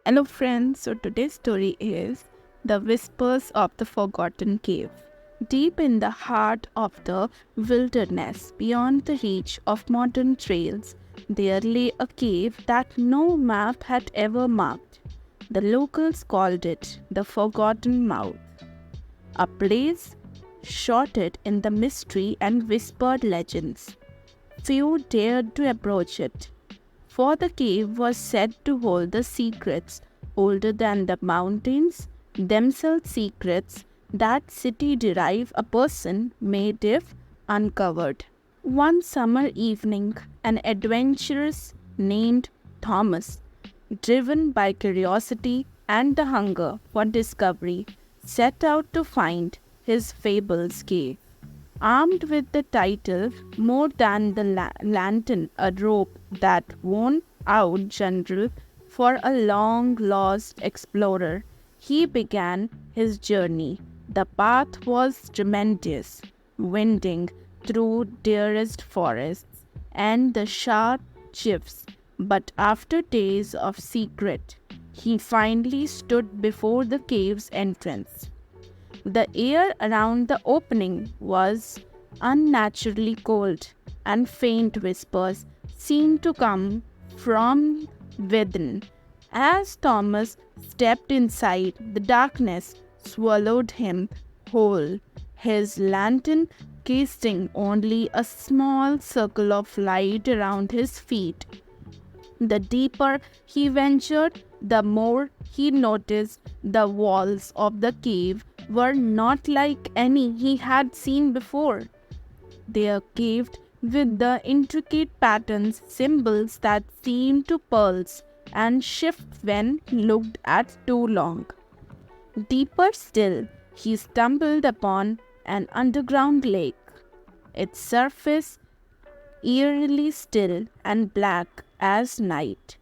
Hello friends, so today's story is The Whispers of the Forgotten Cave. Deep in the heart of the wilderness, beyond the reach of modern trails, there lay a cave that no map had ever marked. The locals called it the Forgotten Mouth, a place shrouded in the mystery and whispered legends. Few dared to approach it, for the cave was said to hold the secrets older than the mountains themselves, secrets that city derive a person made if uncovered. One summer evening, an adventurous named Thomas, driven by curiosity and the hunger for discovery, set out to find his fable's cave. Armed with the title more than the lantern, a rope that won out general for a long lost explorer, he began his journey. The path was tremendous, winding through dearest forests and the sharp cliffs, but after days of secret, he finally stood before the cave's entrance. The air around the opening was unnaturally cold, and faint whispers seemed to come from within. As Thomas stepped inside, the darkness swallowed him whole, his lantern casting only a small circle of light around his feet. The deeper he ventured, the more he noticed the walls of the cave were not like any he had seen before. They are carved with the intricate patterns, symbols that seem to pulse and shift when looked at too long. Deeper still, he stumbled upon an underground lake, its surface eerily still and black as night.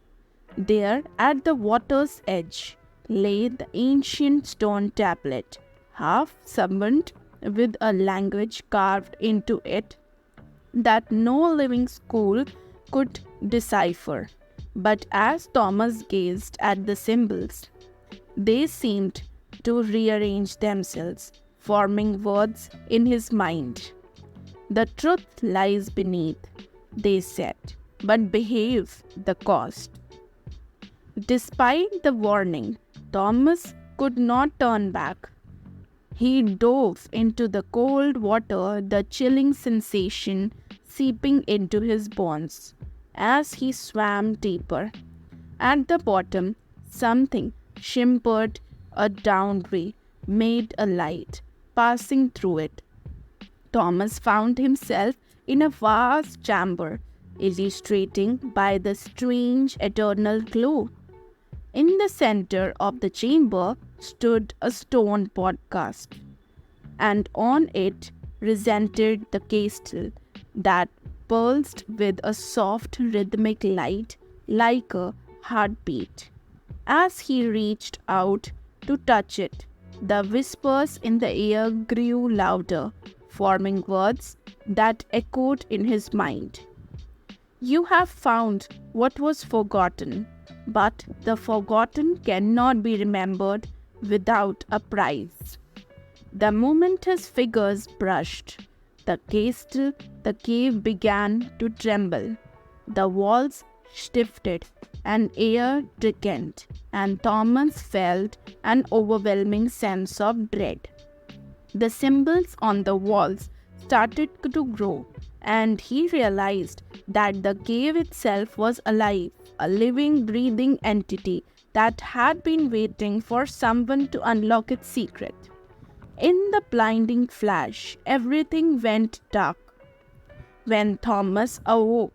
There, at the water's edge, lay the ancient stone tablet, half submerged with a language carved into it that no living school could decipher. But as Thomas gazed at the symbols, they seemed to rearrange themselves, forming words in his mind. The truth lies beneath, they said, but behave the cost. Despite the warning, Thomas could not turn back. He dove into the cold water, the chilling sensation seeping into his bones. As he swam deeper, at the bottom, something shimmered a downway, made a light, passing through it. Thomas found himself in a vast chamber, illustrating by the strange eternal glow. In the center of the chamber stood a stone podcast, and on it resented the crystal that pulsed with a soft rhythmic light like a heartbeat. As he reached out to touch it, the whispers in the air grew louder, forming words that echoed in his mind. You have found what was forgotten, but the forgotten cannot be remembered without a price. The moment his fingers brushed the cave began to tremble. The walls shifted, and air thickened, and Thomas felt an overwhelming sense of dread. The symbols on the walls started to grow, and he realized that the cave itself was alive, a living, breathing entity that had been waiting for someone to unlock its secret. In the blinding flash, everything went dark. When Thomas awoke,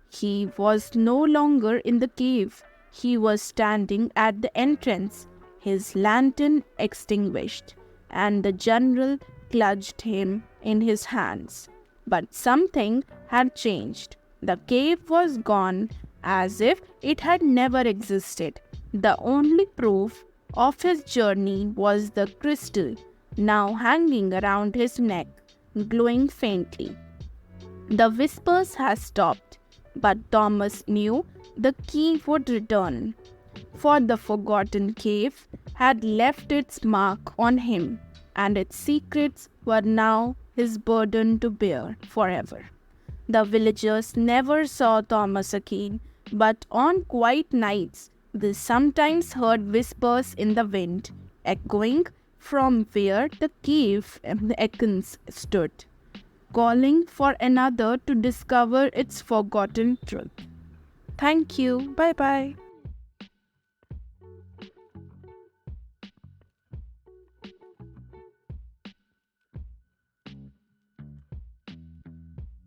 he was no longer in the cave. He was standing at the entrance, his lantern extinguished, and the general clutched him in his hands. But something had changed. The cave was gone as if it had never existed. The only proof of his journey was the crystal, now hanging around his neck, glowing faintly. The whispers had stopped, but Thomas knew the key would return. For the forgotten cave had left its mark on him, and its secrets were now his burden to bear forever. The villagers never saw Thomas again, but on quiet nights they sometimes heard whispers in the wind, echoing from where the cave entrance stood, calling for another to discover its forgotten truth. Thank you. Bye bye.